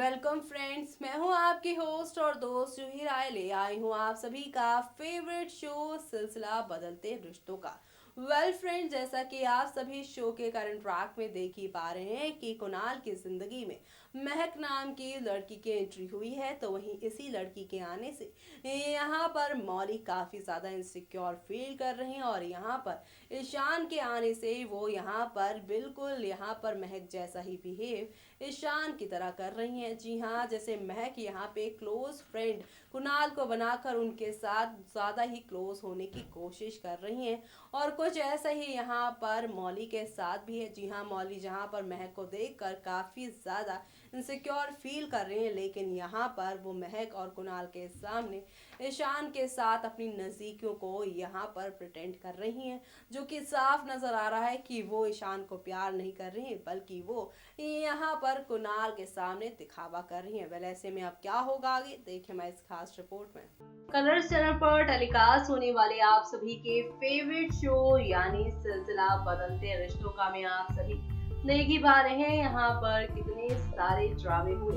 Welcome friends, मैं हूं आपकी होस्ट और दोस्त जूही राय। ले आई हूं आप सभी का फेवरेट शो सिलसिला बदलते रिश्तों का। फ्रेंड्स, जैसा कि आप सभी शो के करंट ट्रैक में देख ही पा रहे हैं कि कुणाल की जिंदगी में महक नाम की लड़की की एंट्री हुई है, तो वहीं इसी लड़की के आने से यहाँ पर मौली काफ़ी ज़्यादा इनसिक्योर फील कर रहे हैं और यहाँ पर ईशान के आने से वो यहाँ पर बिल्कुल यहाँ पर महक जैसा ही बिहेव ईशान की तरह कर रही हैं। जी हाँ, जैसे महक यहाँ पे क्लोज फ्रेंड कुणाल को बनाकर उनके साथ ज़्यादा ही क्लोज होने की कोशिश कर रही हैं और कुछ ऐसा ही यहाँ पर मौली के साथ भी है। जी हाँ, मौली जहाँ पर महक को देखकर काफ़ी ज़्यादा इनसिक्योर फील कर रहे हैं, लेकिन यहाँ पर वो महक और कुणाल के सामने ईशान के साथ अपनी नज़दीकियों को यहाँ पर प्रिटेंड कर रही हैं, जो कि साफ नज़र आ रहा है कि वो ईशान को प्यार नहीं कर रही हैं, बल्कि वो यहाँ पर कुणाल के सामने दिखावा कर रही हैं। वेल, ऐसे में अब क्या होगा आगे, देखिए मैं इस खास रिपोर्ट में। कलर्स चैनल पर टेलीकास्ट होने वाले आप सभी के फेवरेट शो यानी सिलसिला बदलते रिश्तों का में आप सभी देख ही पा रहे हैं यहाँ पर कितने सारे ड्रामे हुए,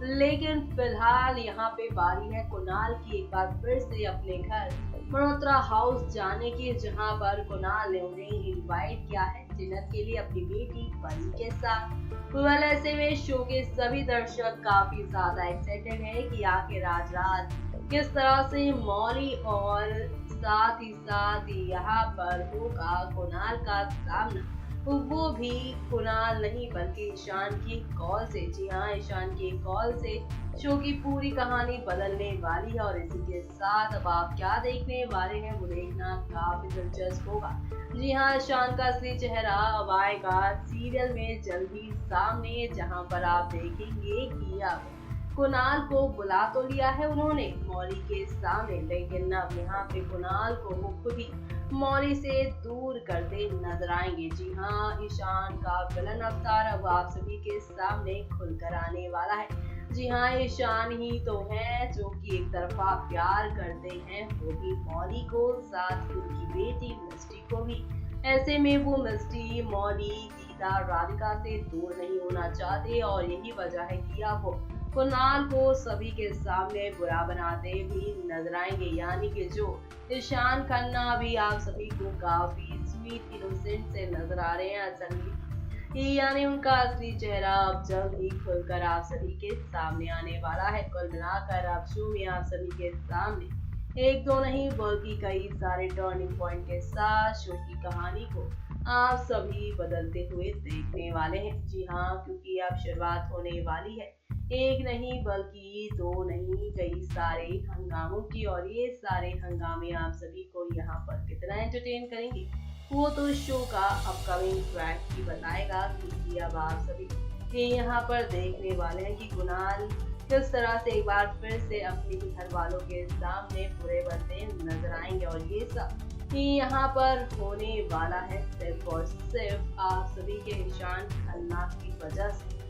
लेकिन फिलहाल यहाँ पे बारी है कुणाल की एक बार फिर से अपने घर मल्होत्रा हाउस जाने की, जहाँ पर कुणाल ने उन्हें इनवाइट किया है डिनर के लिए अपनी बेटी परी के साथ। वेल, ऐसे में शो के सभी दर्शक काफी ज्यादा एक्साइटेड है कि आखिर आज रात किस तरह से मौली और साथ ही यहाँ पर होगा कुणाल का सामना, वो भी कुणाल नहीं बल्कि ईशान की कॉल से। जी हाँ, ईशान की कॉल से शो की पूरी कहानी बदलने वाली है और इसी के साथ अब आप क्या देखने वाले हैं वो देखना काफी दिलचस्प होगा। जी हाँ, ईशान का असली चेहरा अब आएगा सीरियल में जल्दी सामने, जहां पर आप देखेंगे कि अब कुणाल को बुला तो लिया है उन्होंने मौली के सामने, लेकिन अब यहाँ पे कुणाल को वो खुद ही मौली से दूर करते नजर आएंगे। जी हाँ, ईशान का विलन अवतार अब आप सभी के सामने खुलकर आने वाला है। जी हाँ, ईशान ही तो है जो कि एक तरफा प्यार करते हैं, वो भी मौली को, साथ ही उनकी बेटी मिस्टी को भी। ऐसे में वो मिस्टी मौली गीता राधिका से दूर नहीं होना चाहते और यही वजह है कि अब वो कुणाल को सभी के सामने बुरा बनाते भी नजर आएंगे। यानी कि जो ईशान खन्ना भी आप सभी को काफी स्वीट इनोसेंट से नजर आ रहे हैं, असली यानी उनका असली चेहरा अब जल्द ही खुलकर आप सभी के सामने आने वाला है। कुल मिलाकर अब शो में आप सभी के सामने एक दो नहीं बल्कि कई सारे टर्निंग पॉइंट के साथ शो की कहानी को आप सभी बदलते हुए देखने वाले हैं। जी हाँ, क्योंकि अब शुरुआत होने वाली है एक नहीं बल्कि दो नहीं कई सारे हंगामों की, और ये सारे हंगामे आप सभी को यहाँ पर कितना एंटरटेन करेंगे वो तो शो का अपकमिंग ट्रैक ही बताएगा। क्योंकि अब आप सभी ये यहाँ पर देखने वाले हैं कि कुणाल किस तरह से एक बार फिर से अपने घर वालों के सामने बुरे बनते नजर आएंगे, और ये सब यहाँ पर होने वाला है सिर्फ और सिर्फ आप सभी के ईशान खन्ना की वजह से।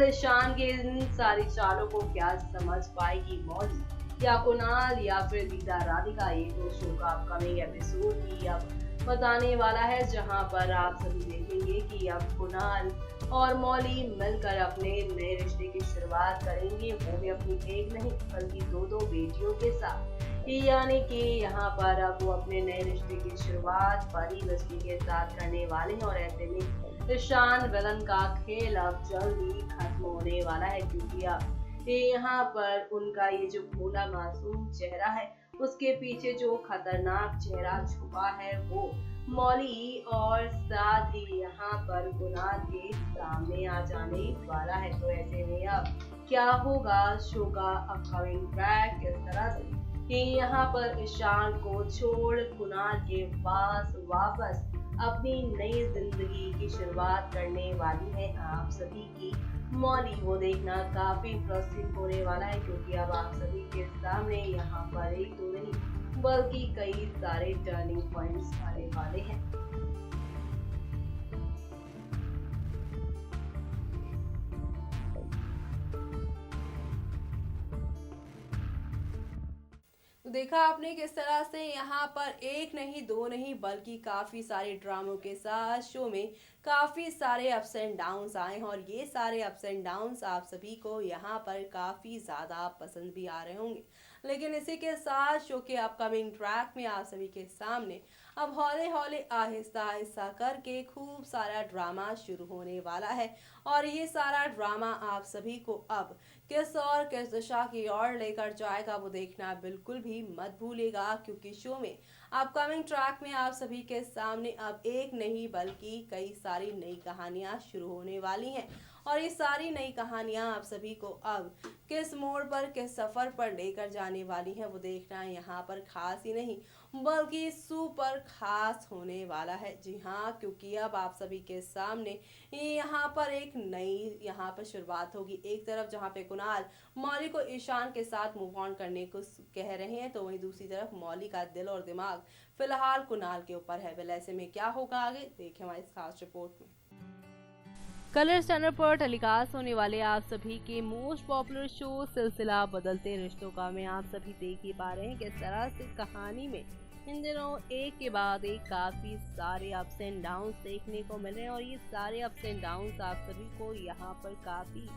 ईशान के इन सारी चालों को क्या समझ पाएगी मौली या कुणाल या फिर दीदा राधिका, ये तो शो का अपकमिंग एपिसोड ही अब बताने वाला है, जहां पर आप सभी देखेंगे कि अब कुणाल और मौली मिलकर अपने नए रिश्ते की शुरुआत करेंगे, वो भी अपनी एक नहीं बल्कि दो दो बेटियों के साथ। यानी कि यहाँ पर अब वो अपने नए रिश्ते की शुरुआत परी मिस्टी के साथ करने वाले हैं, और ऐसे में ईशान विलन का खेल अब जल्द ही खत्म होने वाला है। क्योंकि अब यहाँ पर उनका ये जो भोला मासूम चेहरा है उसके पीछे जो खतरनाक चेहरा छुपा है वो मौली और साथ ही यहाँ पर कुणाल के सामने आ जाने वाला है। तो ऐसे में अब क्या होगा शो का अपकमिंग ट्रैक, किस तरह से कि यहाँ पर ईशान को छोड़ कुणाल के पास वापस अपनी नई जिंदगी की शुरुआत करने वाली है आप सभी की मौली, वो देखना काफी इंटरेस्टिंग होने वाला है। क्योंकि अब आप सभी के सामने यहाँ पर एक दो नहीं बल्कि कई सारे टर्निंग पॉइंट्स आने वाले हैं। तो देखा आपने किस तरह से यहाँ पर एक नहीं दो नहीं बल्कि काफ़ी सारे ड्रामों के साथ शो में काफ़ी सारे अप्स एंड डाउन्स आए हैं और ये सारे अप्स एंड डाउन्स आप सभी को यहाँ पर काफ़ी ज़्यादा पसंद भी आ रहे होंगे। लेकिन इसी के साथ शो के अपकमिंग ट्रैक में आप सभी के सामने अब हौले हौले आहिस्ता आहिस्ता करके खूब सारा ड्रामा शुरू होने वाला है। और ये सारा ड्रामा आप सभी को अब किस और किस दिशा की ओर लेकर जाएगा वो देखना बिल्कुल भी मत भूलिएगा, क्योंकि शो में अपकमिंग ट्रैक में आप सभी के सामने अब एक नहीं बल्कि कई सारी नई कहानियां शुरू होने वाली हैं। और ये सारी नई कहानियां आप सभी को अब किस मोड़ पर किस सफर पर लेकर जाने वाली हैं वो देखना यहाँ पर खास ही नहीं बल्कि सुपर खास होने वाला है। जी हाँ, क्योंकि अब आप सभी के सामने यहाँ पर एक नई यहाँ पर शुरुआत होगी। एक तरफ जहाँ पे कुणाल मौली को ईशान के साथ मूव ऑन करने को कह रहे हैं, तो वहीं दूसरी तरफ मौली का दिल और दिमाग फिलहाल कुणाल के ऊपर है। वेल ऐसे में क्या होगा आगे, देखें हमारी इस खास रिपोर्ट में। कलर्स चैनल पर टेलीकास्ट होने वाले आप सभी के मोस्ट पॉपुलर शो सिलसिला बदलते रिश्तों का में आप सभी देख ही पा रहे हैं किस तरह से कहानी में इन दिनों एक के बाद एक काफ़ी सारे अप्स एंड डाउन्स देखने को मिल रहे हैं। और ये सारे अप्स एंड डाउन्स आप सभी को यहाँ पर काफ़ी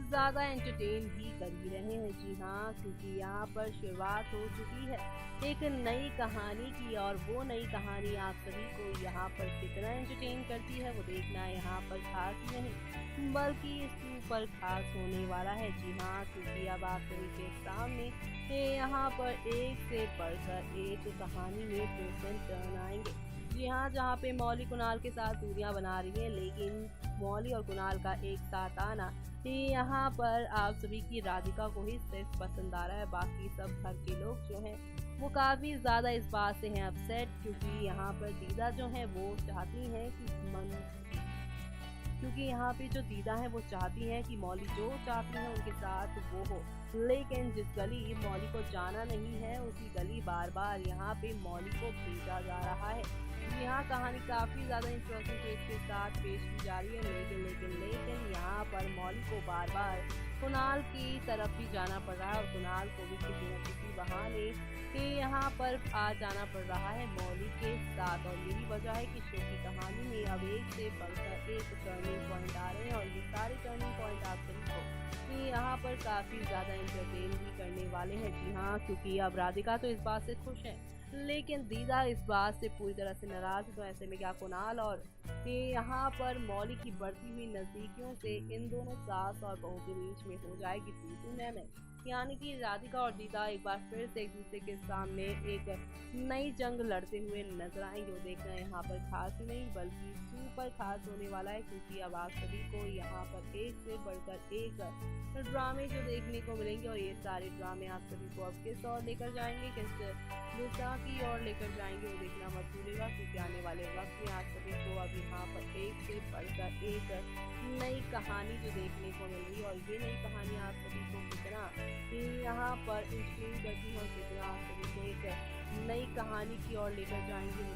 ज़्यादा एंटरटेन भी कर ही रहे हैं। जी हाँ, क्योंकि यहाँ पर शुरुआत हो चुकी है एक नई कहानी की, और वो नई कहानी आप सभी को यहाँ पर कितना एंटरटेन करती है वो देखना यहाँ पर खास ही नहीं बल्कि सुपर खास होने वाला है। जी हाँ, क्योंकि अब आप सभी के सामने यहाँ पर एक से बढ़कर एक कहानी में ट्विस्ट टर्न आएंगे। जी हाँ, जहाँ पे मौली कुणाल के साथ दूरियां बना रही है, लेकिन मौली और कुणाल का एक साथ आना यहाँ पर आप सभी की राधिका को ही सिर्फ पसंद आ रहा है। बाकी सब घर के लोग जो हैं वो काफ़ी ज़्यादा इस बात से हैं अपसेट, क्योंकि यहाँ पर दीदा जो है वो चाहती हैं क्योंकि यहाँ पे जो दीदा है वो चाहती हैं कि मौली जो चाहती है उनके साथ वो हो। लेकिन जिस गली मौली को जाना नहीं है उसी गली बार बार यहाँ पे मौली को भेजा जा रहा है। यहाँ कहानी काफ़ी ज़्यादा इंटरेस्टिंग ट्विस्ट के साथ पेश की जा रही है, लेकिन यहाँ पर मौली को बार बार कुणाल की तरफ भी जाना पड़ रहा है और कुणाल को भी किसी न किसी बहाने यहाँ पर आ जाना पड़ रहा है मौली के साथ। और यही वजह है कि शो की कहानी में अब एक से बढ़कर एक टर्निंग पॉइंट आ रहे हैं और ये सारे टर्निंग पॉइंट आप सभी को यहाँ पर काफ़ी ज़्यादा इंटरटेन भी करने वाले हैं। जी हाँ, क्योंकि अब राधिका तो इस बात से खुश है लेकिन दीदा इस बात से पूरी तरह से नाराज है। तो ऐसे में क्या कुणाल और यहाँ पर मौली की बढ़ती हुई नज़दीकियों से इन दोनों सास और बहू के बीच में हो जाएगी तू मैं, यानी कि राधिका और दीदा एक बार फिर से एक दूसरे के सामने एक नई जंग लड़ते हुए नजर आएंगे। वो देखना यहाँ पर खास ही नहीं बल्कि सुपर खास होने वाला है, क्योंकि अब आप सभी को यहाँ पर एक से बढ़कर एक ड्रामे जो देखने को मिलेंगे। और ये सारे ड्रामे आप सभी को अब किस और लेकर जाएंगे, किस दिशा की ओर लेकर जाएंगे वो देखना मत भूलिएगा, क्योंकि आने वाले वक्त में आप सभी को अब यहाँ पर एक से बढ़कर एक नई कहानी जो देखने को मिल रही है। और ये नई कहानी आप सभी को कितना यहाँ पर इंटरटेन करती है और कितना आप सभी को एक नई कहानी की ओर लेकर जाएंगे वो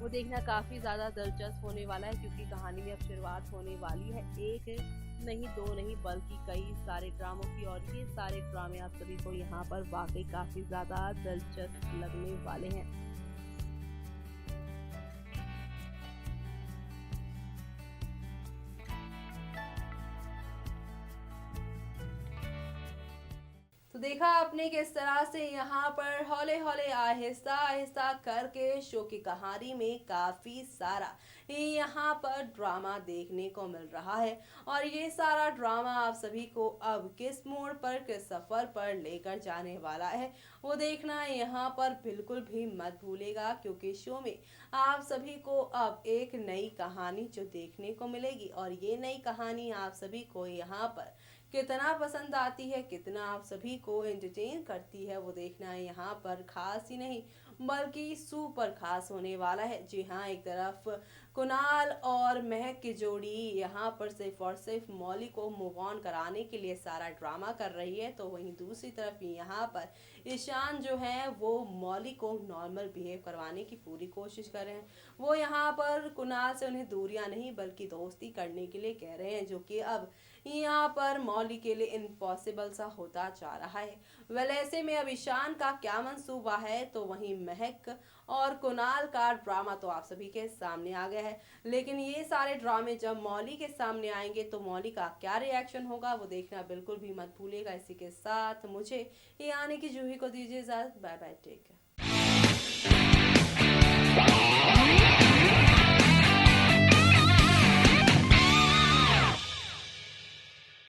देखना काफ़ी ज़्यादा दिलचस्प होने वाला है, क्योंकि कहानी में अब शुरुआत होने वाली है एक नहीं दो नहीं बल्कि कई सारे ड्रामों की। और ये सारे ड्रामे आप सभी को यहाँ पर वाकई काफ़ी ज़्यादा दिलचस्प लगने वाले हैं। तो देखा आपने किस तरह से यहाँ पर हौले हौले आहिस्ता आहिस्ता करके शो की कहानी में काफ़ी सारा यहाँ पर ड्रामा देखने को मिल रहा है। और ये सारा ड्रामा आप सभी को अब किस मोड़ पर किस सफ़र पर लेकर जाने वाला है वो देखना यहाँ पर बिल्कुल भी मत भूलेगा, क्योंकि शो में आप सभी को अब एक नई कहानी जो देखने को मिलेगी। और ये नई कहानी आप सभी को यहाँ पर कितना पसंद आती है, कितना आप सभी को एंटरटेन करती है वो देखना यहाँ पर खास ही नहीं बल्कि सुपर खास होने वाला है। जी हाँ, एक तरफ कुणाल और महक की जोड़ी यहाँ पर सिर्फ और सिर्फ मौली को मूव ऑन कराने के लिए सारा ड्रामा कर रही है, तो वहीं दूसरी तरफ यहाँ पर ईशान जो है वो मौली को नॉर्मल बिहेव करवाने की पूरी कोशिश कर रहे हैं। वो यहाँ पर कुणाल से उन्हें दूरियां नहीं बल्कि दोस्ती करने के लिए कह रहे हैं, जो कि अब यहाँ पर मौली के लिए इम्पॉसिबल सा होता जा रहा है। वेल ऐसे में अब ईशान का क्या मंसूबा है, तो वहीं महक और कुणाल का ड्रामा तो आप सभी के सामने आ गया है। लेकिन ये सारे ड्रामे जब मौली के सामने आएंगे तो मौली का क्या रिएक्शन होगा वो देखना बिल्कुल भी मत भूलिएगा। इसी के साथ मुझे ये आने की जूही को दीजिए इजाजत। Bye bye, take care.